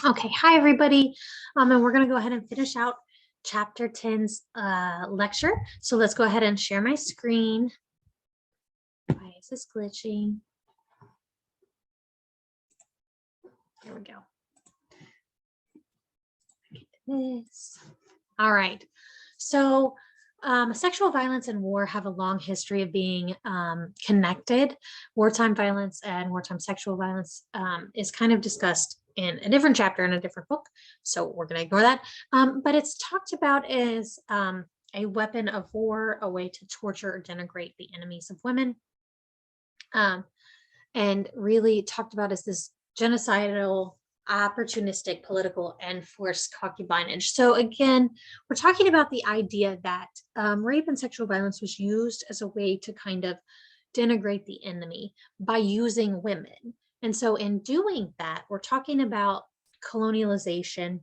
Okay, hi everybody. And we're gonna go ahead and finish out chapter 10's lecture. So let's go ahead and share my screen. Why is this glitching? There we go. This. All right. So sexual violence and war have a long history of being connected. Wartime violence and wartime sexual violence is kind of discussed in a different chapter in a different book. So we're going to ignore that. But it's talked about as a weapon of war, a way to torture or denigrate the enemies of women. And really talked about as this genocidal, opportunistic, political, and forced concubinage. So again, we're talking about the idea that rape and sexual violence was used as a way to kind of denigrate the enemy by using women. And so in doing that, we're talking about colonialization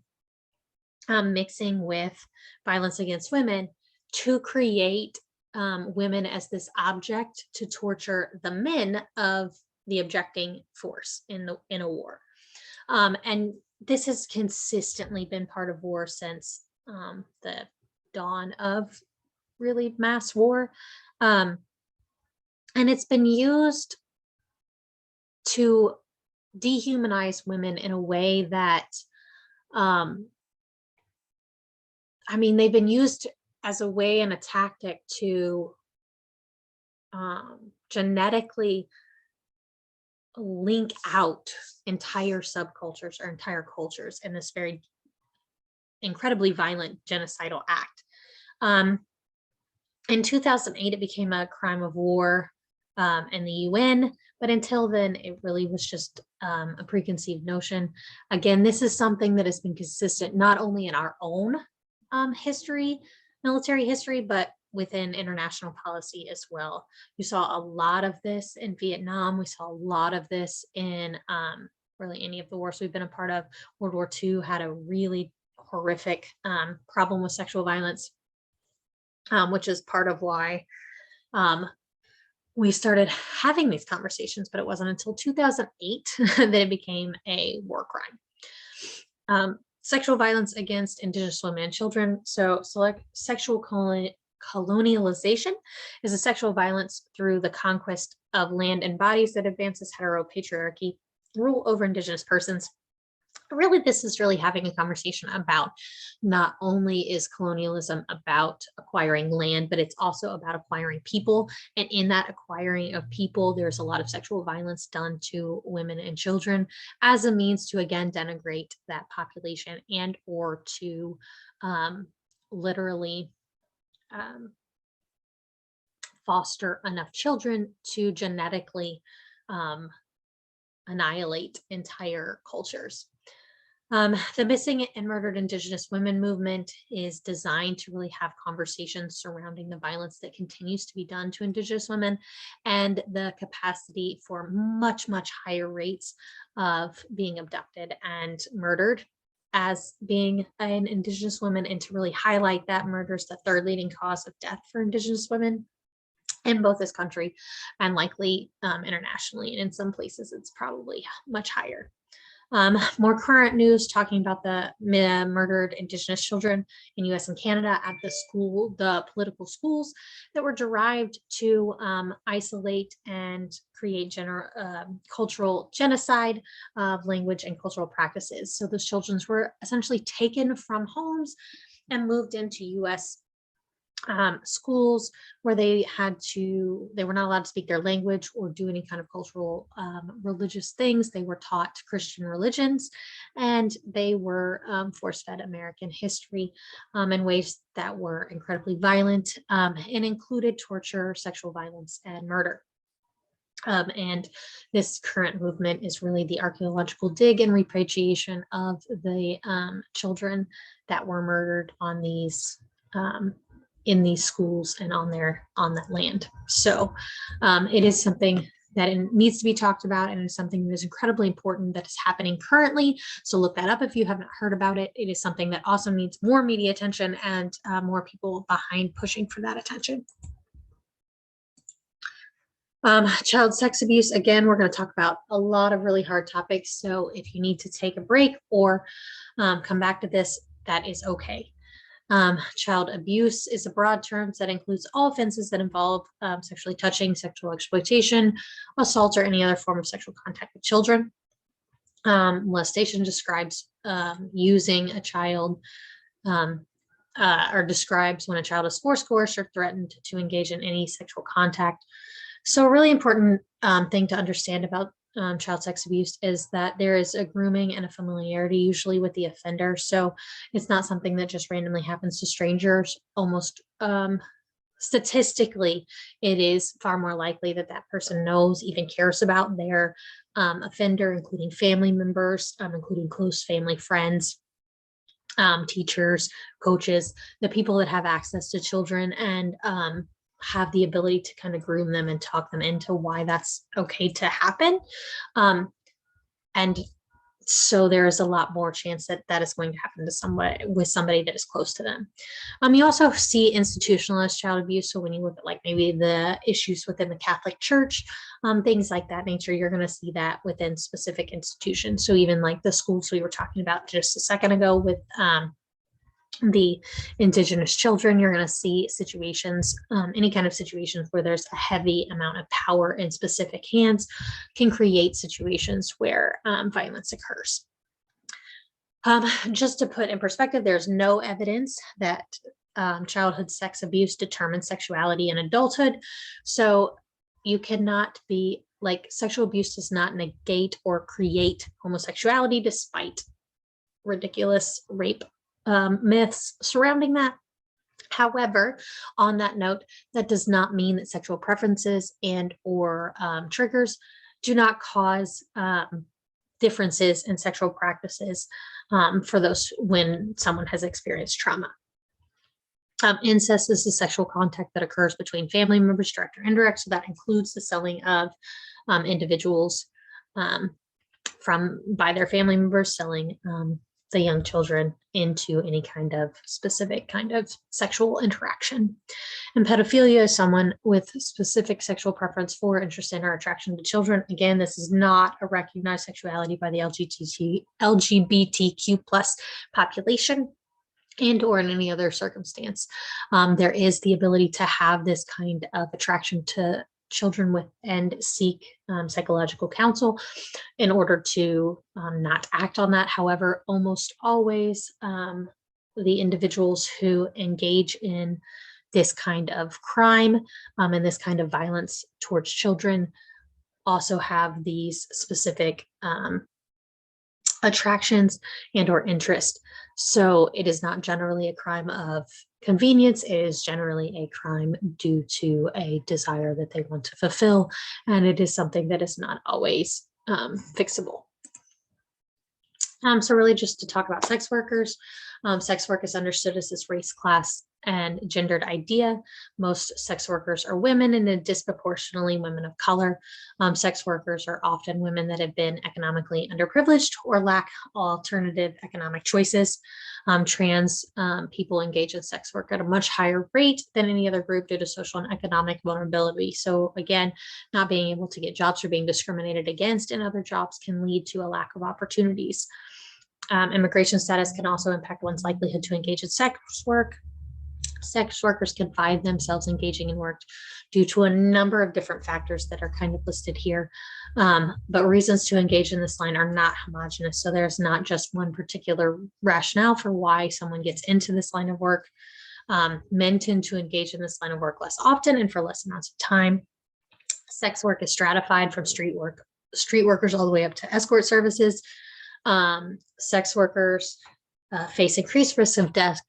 mixing with violence against women to create women as this object to torture the men of the objecting force in a war. And this has consistently been part of war since the dawn of really mass war. And it's been used to dehumanize women in a way that, they've been used as a way and a tactic to genetically link out entire subcultures or entire cultures in this very incredibly violent genocidal act. In 2008, it became a crime of war in the UN, but until then, it really was just a preconceived notion. Again, this is something that has been consistent not only in our own history, military history, but within international policy as well. You saw a lot of this in Vietnam. We saw a lot of this in really any of the wars we've been a part of. World War II had a really horrific problem with sexual violence, which is part of why we started having these conversations, but it wasn't until 2008 that it became a war crime. Sexual violence against Indigenous women and children. So sexual colonialization is a sexual violence through the conquest of land and bodies that advances heteropatriarchy, rule over Indigenous persons. Really, this is really having a conversation about not only is colonialism about acquiring land, but it's also about acquiring people. And in that acquiring of people, there's a lot of sexual violence done to women and children as a means to, again, denigrate that population and or to literally foster enough children to genetically annihilate entire cultures. The Missing and Murdered Indigenous Women movement is designed to really have conversations surrounding the violence that continues to be done to Indigenous women and the capacity for much, much higher rates of being abducted and murdered as being an Indigenous woman, and to really highlight that murder is the third leading cause of death for Indigenous women in both this country and likely internationally. And in some places, it's probably much higher. More current news talking about the murdered Indigenous children in US and Canada at the political schools that were derived to isolate and create cultural genocide of language and cultural practices. So those children were essentially taken from homes and moved into US schools where they were not allowed to speak their language or do any kind of cultural religious things. They were taught Christian religions, and they were force-fed American history in ways that were incredibly violent and included torture, sexual violence, and murder. And this current movement is really the archaeological dig and repatriation of the children that were murdered on these in these schools and on that land. So it is something that needs to be talked about, and is something that is incredibly important that is happening currently. So look that up if you haven't heard about it. It is something that also needs more media attention and more people behind pushing for that attention. Child sex abuse, again, we're going to talk about a lot of really hard topics. So if you need to take a break or come back to this, that is okay. Child abuse is a broad term that includes all offenses that involve sexually touching, sexual exploitation, assault, or any other form of sexual contact with children. Molestation describes using a child or describes when a child is forced, coerced, or threatened to engage in any sexual contact. So a really important thing to understand about child sex abuse is that there is a grooming and a familiarity usually with the offender. So it's not something that just randomly happens to strangers. Almost statistically, it is far more likely that that person knows, even cares about their offender, including family members, including close family friends, teachers, coaches, the people that have access to children and have the ability to kind of groom them and talk them into why that's okay to happen. And so there is a lot more chance that that is going to happen to somebody that is close to them. You also see institutionalized child abuse. So when you look at like maybe the issues within the Catholic Church, things like that nature, you're going to see that within specific institutions. So even like the schools we were talking about just a second ago with the Indigenous children, you're going to see situations, any kind of situations where there's a heavy amount of power in specific hands can create situations where violence occurs. Just to put in perspective, there's no evidence that childhood sex abuse determines sexuality in adulthood. So you cannot be like sexual abuse does not negate or create homosexuality despite ridiculous rape myths surrounding that. However, on that note, that does not mean that sexual preferences and or triggers do not cause differences in sexual practices for those when someone has experienced trauma. Incest is the sexual contact that occurs between family members, direct or indirect. So that includes the selling of individuals by their family members, selling the young children into any kind of specific kind of sexual interaction. And pedophilia is someone with specific sexual preference for, interest in, or attraction to children. Again, this is not a recognized sexuality by the LGBTQ plus population and or in any other circumstance. There is the ability to have this kind of attraction to children with and seek psychological counsel in order to not act on that. However, almost always the individuals who engage in this kind of crime and this kind of violence towards children also have these specific attractions and or interest. So it is not generally a crime of convenience. It is generally a crime due to a desire that they want to fulfill. And it is something that is not always fixable. So really just to talk about sex workers, sex work is understood as this race, class, and gendered idea. Most sex workers are women and disproportionately women of color. Sex workers are often women that have been economically underprivileged or lack alternative economic choices. Trans people engage in sex work at a much higher rate than any other group due to social and economic vulnerability. So again, not being able to get jobs or being discriminated against in other jobs can lead to a lack of opportunities. Immigration status can also impact one's likelihood to engage in sex work. Sex workers can find themselves engaging in work due to a number of different factors that are kind of listed here. But reasons to engage in this line are not homogenous. So there's not just one particular rationale for why someone gets into this line of work. Men tend to engage in this line of work less often and for less amounts of time. Sex work is stratified from street workers all the way up to escort services. Sex workers face increased risk of death,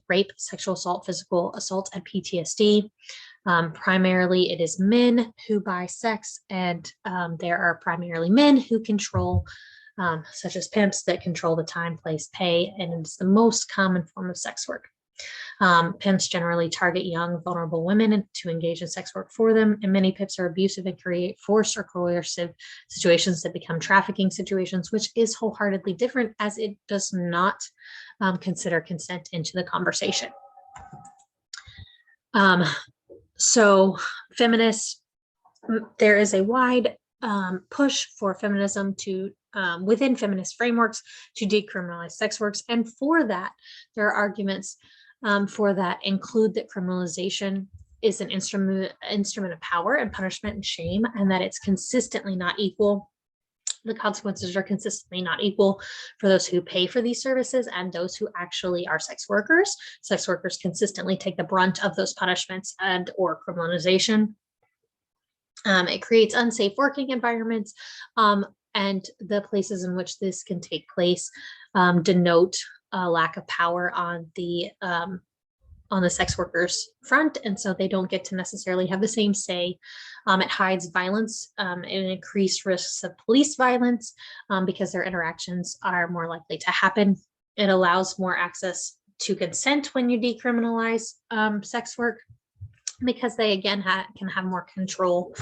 rape, sexual assault, physical assault, and PTSD. Primarily, it is men who buy sex, and there are primarily men who control, such as pimps that control the time, place, pay, and it's the most common form of sex work. Pimps generally target young, vulnerable women to engage in sex work for them, and many pimps are abusive and create forced or coercive situations that become trafficking situations, which is wholeheartedly different as it does not consider consent into the conversation. So feminists there is a wide push for feminism to within feminist frameworks to decriminalize sex works. And for that, there are arguments for that include that criminalization is an instrument of power and punishment and shame, and that it's consistently not equal. The consequences are consistently not equal for those who pay for these services and those who actually are sex workers. Sex workers consistently take the brunt of those punishments and or criminalization. It creates unsafe working environments, and the places in which this can take place denote a lack of power on the sex workers front, and so they don't get to necessarily have the same say. It hides violence and increased risks of police violence because their interactions are more likely to happen. It allows more access to consent when you decriminalize sex work, because they again can have more control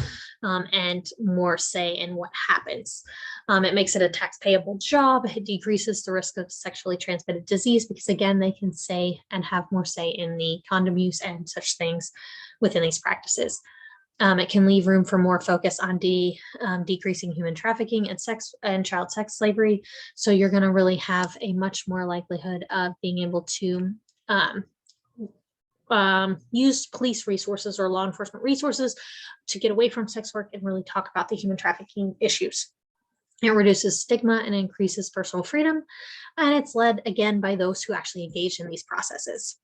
and more say in what happens. It makes it a tax payable job. It decreases the risk of sexually transmitted disease because again, they can say and have more say in the condom use and such things within these practices. It can leave room for more focus on decreasing human trafficking and child sex slavery. So you're going to really have a much more likelihood of being able to use police resources or law enforcement resources to get away from sex work and really talk about the human trafficking issues. It reduces stigma and increases personal freedom, and it's led again by those who actually engage in these processes.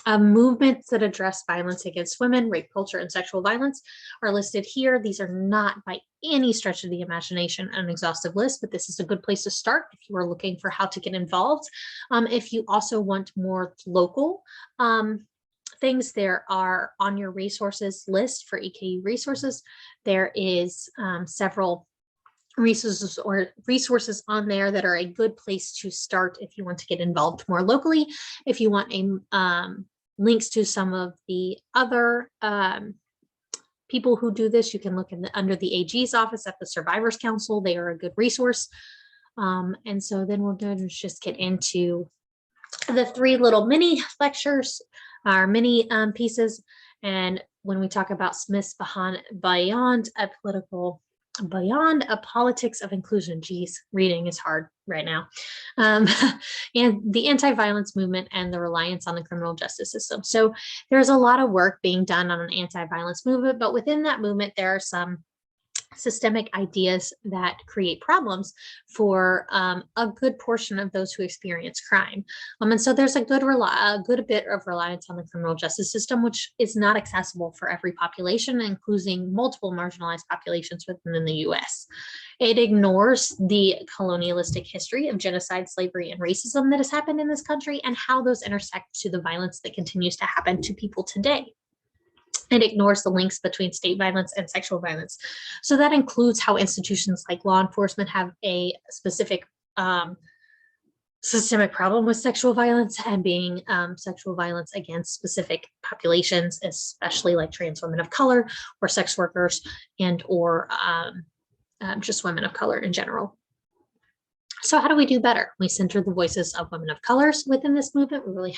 Movements that address violence against women, rape culture, and sexual violence are listed here. These are not by any stretch of the imagination an exhaustive list, but this is a good place to start if you are looking for how to get involved. If you also want more local things, there are on your resources list for EKU resources. There is several resources on there that are a good place to start if you want to get involved more locally. If you want links to some of the other people who do this, you can look under the AG's office at the Survivors Council. They are a good resource. And so then we'll just get into the three little mini lectures, our mini pieces. And when we talk about Smith's Beyond a Politics of Inclusion, geez, reading is hard right now, and the anti-violence movement and the reliance on the criminal justice system. So there's a lot of work being done on an anti-violence movement, but within that movement, there are some systemic ideas that create problems for a good portion of those who experience crime. And so there's a good bit of reliance on the criminal justice system, which is not accessible for every population, including multiple marginalized populations within the US. It ignores the colonialistic history of genocide, slavery, and racism that has happened in this country and how those intersect to the violence that continues to happen to people today. It ignores the links between state violence and sexual violence. So that includes how institutions like law enforcement have a specific systemic problem with sexual violence and being sexual violence against specific populations, especially like trans women of color or sex workers and or just women of color in general. So how do we do better? We center the voices of women of colors within this movement. We really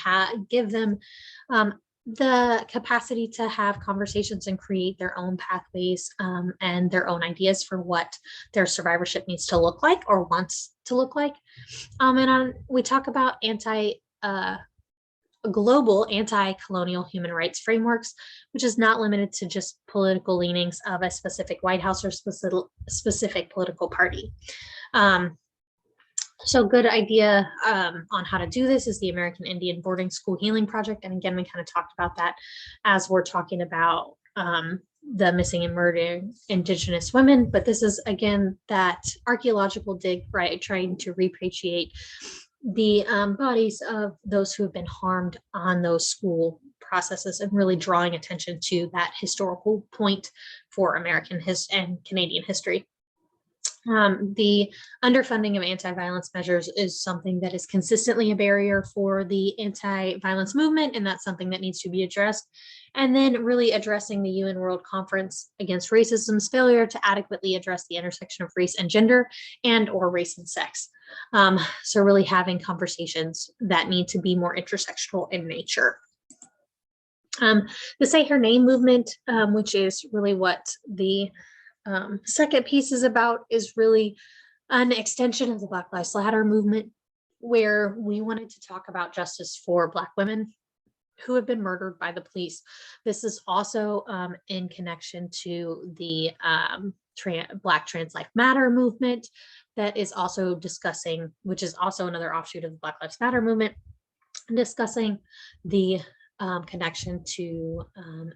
give them the capacity to have conversations and create their own pathways and their own ideas for what their survivorship needs to look like or wants to look like. We talk about global anti-colonial human rights frameworks, which is not limited to just political leanings of a specific White House or specific political party. So good idea on how to do this is the American Indian Boarding School Healing Project. And again, we kind of talked about that as we're talking about the missing and murdered Indigenous women. But this is, again, that archaeological dig, right, trying to repatriate the bodies of those who have been harmed on those school processes and really drawing attention to that historical point for American and Canadian history. The underfunding of anti-violence measures is something that is consistently a barrier for the anti-violence movement, and that's something that needs to be addressed. And then really addressing the UN World Conference Against Racism's failure to adequately address the intersection of race and gender and or race and sex. So really having conversations that need to be more intersectional in nature. The Say Her Name movement, which is really what the second piece is about, is really an extension of the Black Lives Matter movement, where we wanted to talk about justice for Black women who have been murdered by the police. This is also in connection to the Black Trans Life Matter movement that is also discussing, which is also another offshoot of the Black Lives Matter movement, discussing the connection to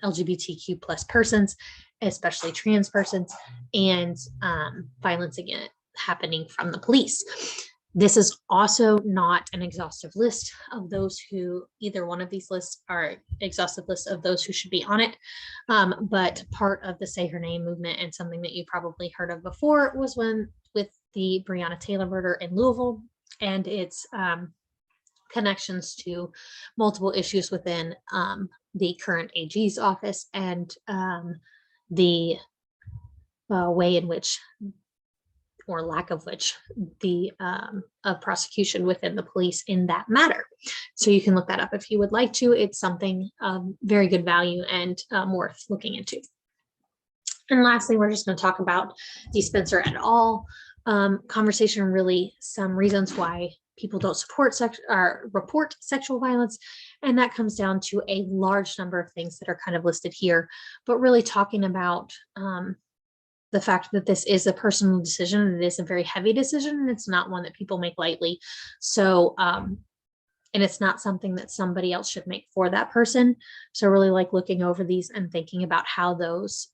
LGBTQ plus persons, especially trans persons, and violence again happening from the police. This is also not an exhaustive list of those who, either one of these lists are exhaustive lists of those who should be on it. But part of the Say Her Name movement, and something that you probably heard of before, was when with the Breonna Taylor murder in Louisville and its connections to multiple issues within the current AG's office, and the way in which, or lack of which, the prosecution within the police in that matter. So you can look that up if you would like to. It's something very good value and worth looking into. And lastly, we're just going to talk about the Spencer et al. Conversation, really some reasons why people don't report sexual violence. And that comes down to a large number of things that are kind of listed here, but really talking about the fact that this is a personal decision, and it is a very heavy decision, and it's not one that people make lightly. So, and it's not something that somebody else should make for that person. So really like looking over these and thinking about how those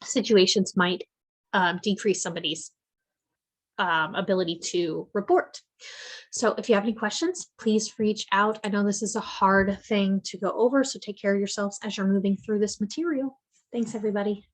situations might decrease somebody's ability to report. So if you have any questions, please reach out. I know this is a hard thing to go over, so take care of yourselves as you're moving through this material. Thanks, everybody.